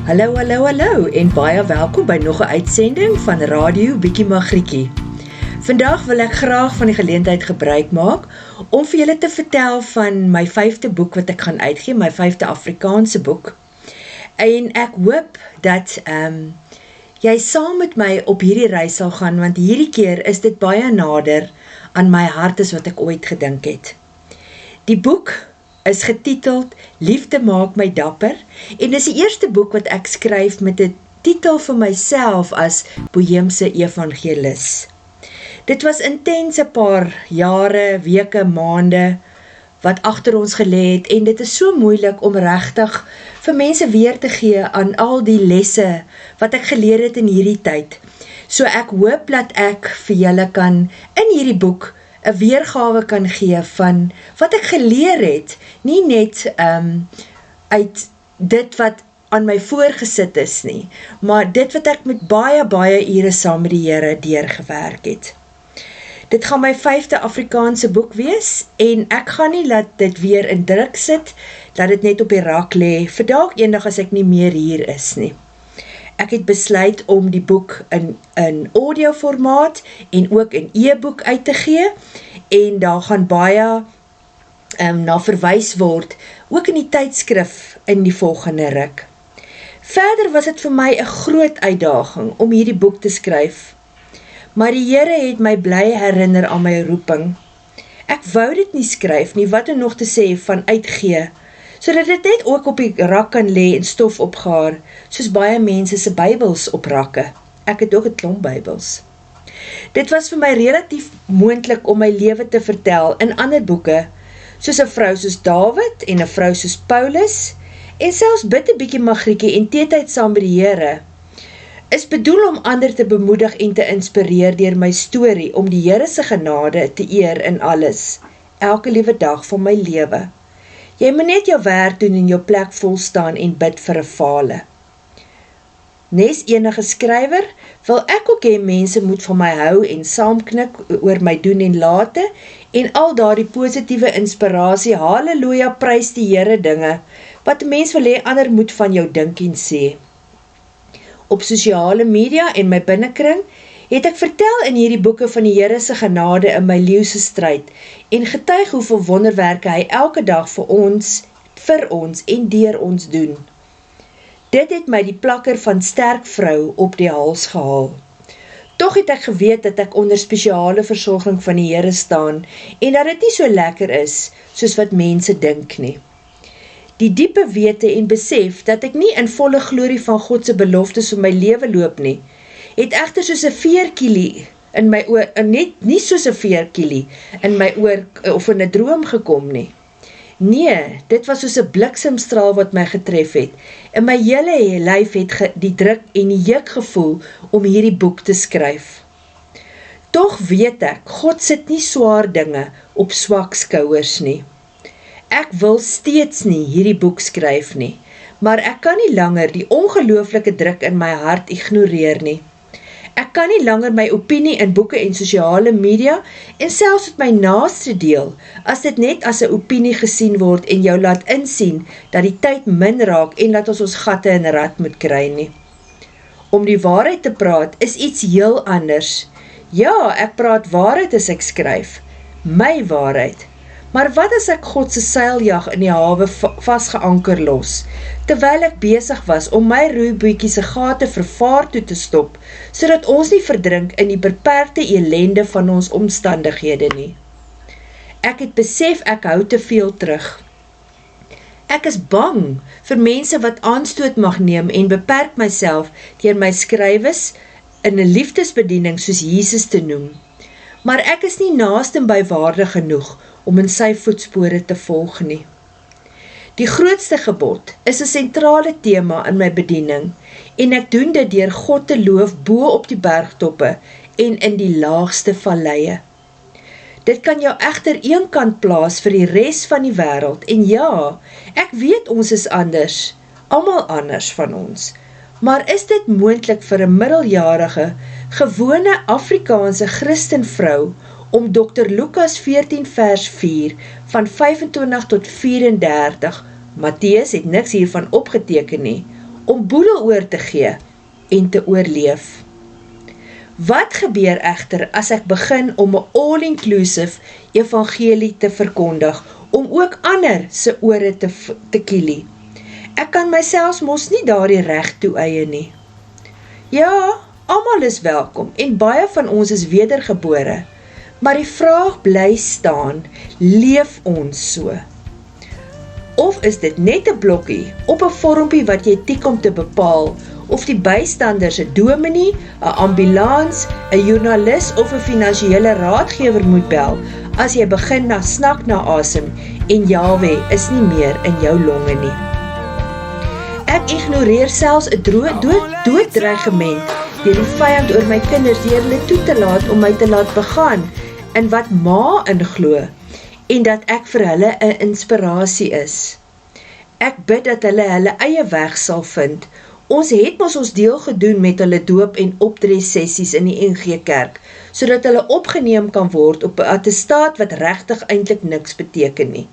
Hallo, hallo, hallo en baie welkom by nog 'n uitsending van Radio Bietjie Magrietjie. Vandag wil ek graag van die geleentheid gebruik maak om vir julle te vertel van my 5de boek wat ek gaan uitgee, my 5de Afrikaanse boek. En ek hoop dat jy saam met my op hierdie reis sal gaan, want hierdie keer is dit baie nader aan my hart as wat ek ooit gedink het. Die boek is getiteld Liefde maak my dapper en dis die eerste boek wat ek skryf met 'n titel vir myself as Boheemse Evangelis. Dit was intense paar jare, weke, maande wat agter ons gelê het en dit is so moeilik om regtig vir mense weer te gee aan al die lesse wat ek geleer het in hierdie tyd. So ek hoop dat ek vir julle kan in hierdie boek 'n weergawe kan gee van wat ek geleer het, nie net uit dit wat aan my voorgesit is nie, maar dit wat ek met baie ure saam met die Here deurgewerk het. Dit gaan my 5de Afrikaanse boek wees, en ek gaan nie laat dit weer in druk sit, dat dit net op die rak lê, vir dalk eendag as ek nie meer hier is nie. Ek het besluit om die boek in audio formaat en ook in e-boek uit te gee, en daar gaan baie na verwys word, ook in die tydskrif in die volgende ruk. Verder was dit vir my 'n groot uitdaging om hierdie boek te skryf, maar die Here het my bly herinner aan my roeping. Ek wou dit nie skryf nie, wat er nog te sê van uitgee, sodat dit net ook op die rak kan lê en stof opgaar, soos baie mense se Bybels op rakke. Ek het ook 'n klomp Bybels. Dit was vir my relatief moontlik om my lewe te vertel in ander boeke, soos 'n vrou soos Dawid en 'n vrou soos Paulus, en selfs bid 'n bietjie Magrietjie en teetyd saam by die Here, is bedoel om ander te bemoedig en te inspireer deur my storie om die Here se genade te eer in alles, elke liewe dag van my lewe. Jy moet net jou werk doen en jou plek vol staan en bid vir 'n fale. Nes enige skrywer, wil ek ook hê mense moet van my hou en saamknik oor my doen en late, en al daardie positiewe inspirasie, halleluja, prys die Here dinge, wat 'n mens wil hê ander moet van jou dink en sê. Op sosiale media en my binnekring het ek vertel in hierdie boeke van die Here se genade in my leeuwse stryd en getuig hoeveel wonderwerke hy elke dag vir ons en deur ons doen. Dit het my die plakker van sterk vrou op die hals gehaal. Tog het ek geweet dat ek onder spesiale versorging van die Here staan en dat dit nie so lekker is soos wat mense dink nie. Die diepe wete en besef dat ek nie in volle glorie van God se beloftes vir my lewe loop nie, het egter soos 'n veerkielie in my oor, net nie soos 'n veerkielie in my oor of in 'n droom gekom nie. Nee, dit was soos 'n bliksemstraal wat my getref het, en my hele lyf het die druk en die juk gevoel om hierdie boek te skryf. Tog weet ek, God sit nie swaar dinge op swak skouers nie. Ek wil steeds nie hierdie boek skryf nie, maar ek kan nie langer die ongelooflike druk in my hart ignoreer nie. Ek kan nie langer my opinie in boeke en sosiale media en selfs met my naaste deel, as dit net as 'n opinie gesien word en jou laat insien dat die tyd min raak en dat ons gatte in rad moet kry nie. Om die waarheid te praat is iets heel anders. Ja, ek praat waarheid as ek skryf, my waarheid. Maar wat as ek God se seiljag in die hawe vasgeanker los, terwyl ek besig was om my roeibootjie se gate vir vaar toe te stop, sodat ons nie verdrink in die beperkte elende van ons omstandighede nie. Ek het besef ek hou te veel terug. Ek is bang vir mense wat aanstoot mag neem en beperk myself deur my skrywes in 'n liefdesbediening soos Jesus te noem. Maar ek is nie naaste by waardig genoeg om in sy voetspore te volg nie. Die grootste gebod is 'n sentrale tema in my bediening, en ek doen dit deur God te loof bo op die bergtoppe en in die laagste valleie. Dit kan jou egter eenkant plaas vir die res van die wêreld, en ja, ek weet ons is anders, almal anders van ons, maar is dit moontlik vir 'n middeljarige, gewone Afrikaanse Christenvrou om Dr. Lukas 14 vers 4 van 25 tot 34, Matteus het niks hiervan opgeteken nie, om boedel oor te gee en te oorleef. Wat gebeur egter as ek begin om 'n all-inclusive evangelie te verkondig, om ook ander se ore te kielie? Ek kan myself mos nie daardie reg toeëien nie. Ja, almal is welkom en baie van ons is wedergebore, maar die vraag bly staan, leef ons so? Of is dit net 'n blokkie op 'n vormpie wat jy tik om te bepaal of die bystanders 'n dominee, 'n ambulans, 'n joernalis of 'n finansiële raadgewer moet bel as jy begin snak na asem en Jahwe is nie meer in jou longe nie. Ek ignoreer selfs 'n dooddreigement deur die vyand oor my kinders deur hulle toe te laat om my te laat begaan in wat ma inglo en dat ek vir hulle 'n inspirasie is. Ek bid dat hulle hulle eie weg sal vind. Ons het mos ons deel gedoen met hulle doop en optres sessies in die NG Kerk, sodat hulle opgeneem kan word op 'n attestaat wat regtig eintlik niks beteken nie.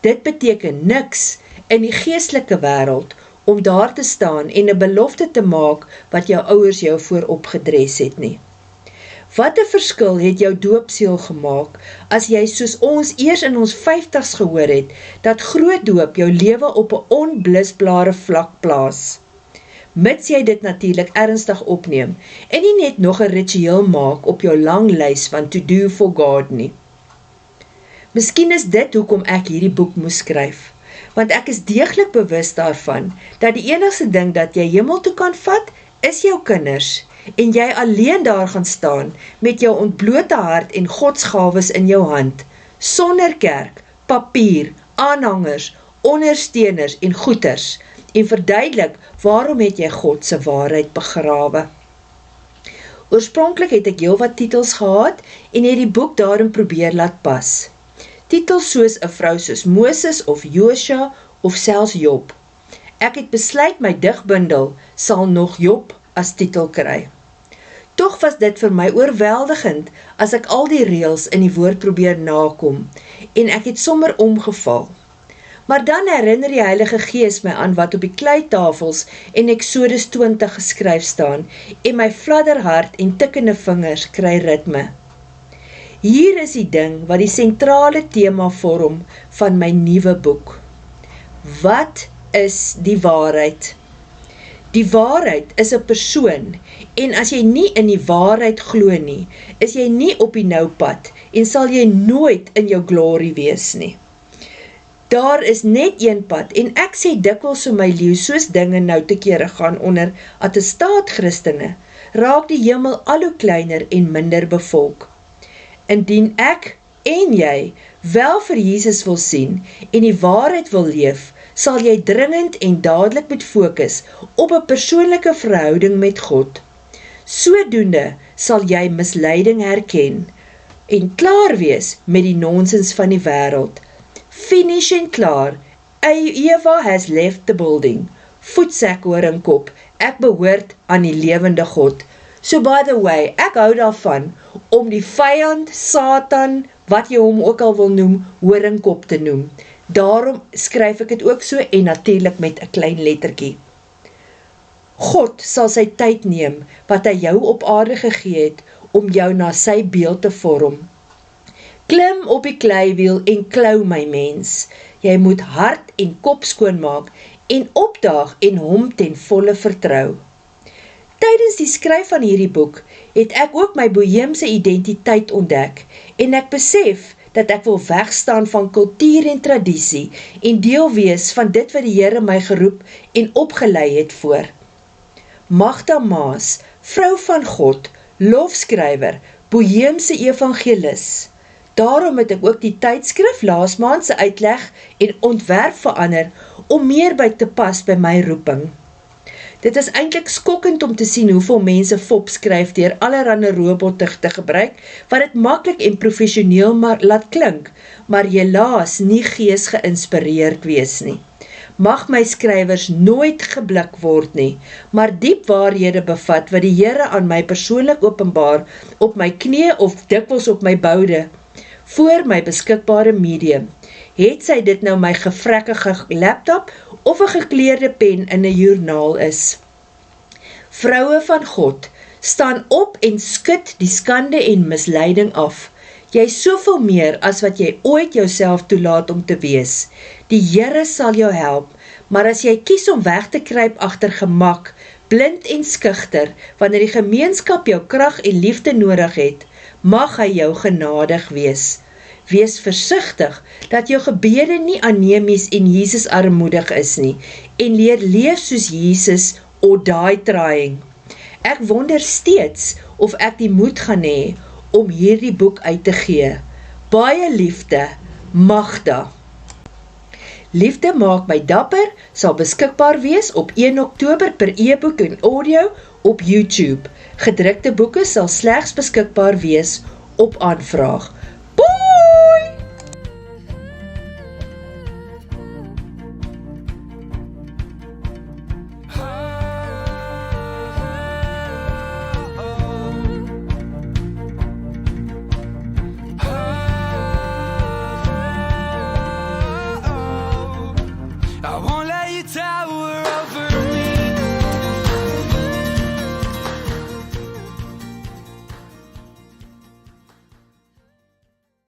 Dit beteken niks in die geestelike wêreld om daar te staan en 'n belofte te maak wat jou ouers jou voor opgedres het nie. Wat 'n verskil het jou doopseel gemaak as jy soos ons eers in ons 50's gehoor het dat groot doop jou lewe op 'n onblusbare vlak plaas? Mits jy dit natuurlik ernstig opneem en nie net nog 'n ritueel maak op jou lang lys van to do for God nie. Miskien is dit hoekom ek hierdie boek moes skryf, want ek is deeglik bewus daarvan dat die enigste ding dat jy hemel toe kan vat, is jou kinders en jy alleen daar gaan staan met jou ontblote hart en godsgawes in jou hand, sonder kerk, papier, aanhangers, ondersteuners en goeters, en verduidelik waarom het jy God se waarheid begrawe. Oorspronklik het ek heelwat titels gehad en het die boek daarin probeer laat pas. Titels soos 'n vrou soos Moses of Josua of selfs Job. Ek het besluit my digbundel sal nog Job as titel kry. Tog was dit vir my oorweldigend as ek al die reëls in die woord probeer nakom en ek het sommer omgeval. Maar dan herinner die Heilige Gees my aan wat op die kleitafels in Eksodus 20 geskryf staan en my fladderhart en tikkende vingers kry ritme. Hier is die ding wat die sentrale tema vorm van my nuwe boek. Wat is die waarheid? Die waarheid is 'n persoon en as jy nie in die waarheid glo nie, is jy nie op die nou pad en sal jy nooit in jou glory wees nie. Daar is net een pad en ek sê dikwels so my lief, soos dinge nou te kere gaan onder attestaat Christene, raak die hemel al hoe kleiner en minder bevolk. Indien ek en jy wel vir Jesus wil sien en die waarheid wil leef, sal jy dringend en dadelik moet fokus op 'n persoonlike verhouding met God. Sodoende sal jy misleiding herken en klaar wees met die nonsens van die wêreld. Finish en klaar, Eva has left the building, voetsak hoor in kop, ek behoort aan die lewende God. So by the way, ek hou daarvan om die vyand, Satan, wat jy hom ook al wil noem, horingkop te noem. Daarom skryf ek dit ook so en natuurlik met 'n klein lettertjie. God sal sy tyd neem wat hy jou op aarde gegee het om jou na sy beeld te vorm. Klim op die kleiwiel en klou my mens. Jy moet hart en kop skoonmaak en opdaag en hom ten volle vertrou. Tydens die skryf van hierdie boek het ek ook my boheemse identiteit ontdek en ek besef dat ek wil wegstaan van kultuur en tradisie en deel wees van dit wat die Here my geroep en opgelei het voor. Magda Maas, vrou van God, lofskrywer, boheemse evangelis. Daarom het ek ook die tydskrif laas maand se uitleg en ontwerp verander om meer by te pas by my roeping. Dit is eintlik skokkend om te sien hoeveel mense fop skryf deur allerlei robotte te gebruik, wat dit maklik en professioneel laat klink, maar helaas nie gees geïnspireerd wees nie. Mag my skrywers nooit geblik word nie, maar diep waarhede bevat wat die Here aan my persoonlik openbaar op my knieë of dikwels op my boude, voor my beskikbare medium. Het sy dit nou my gevrekkige laptop of 'n gekleurde pen in 'n joernaal is. Vroue van God, staan op en skud die skande en misleiding af. Jy is soveel meer as wat jy ooit jouself toelaat om te wees. Die Here sal jou help, maar as jy kies om weg te kruip agter gemak, blind en skugter, wanneer die gemeenskap jou krag en liefde nodig het, mag hy jou genadig wees. Wees versigtig dat jou gebede nie anemies en Jesus armoedig is nie, en leer leef soos Jesus or die trying. Ek wonder steeds of ek die moed gaan hê om hierdie boek uit te gee. Baie liefde, Magda. Liefde maak my dapper sal beskikbaar wees op 1 Oktober per e-boek en audio op YouTube. Gedrukte boeke sal slegs beskikbaar wees op aanvraag.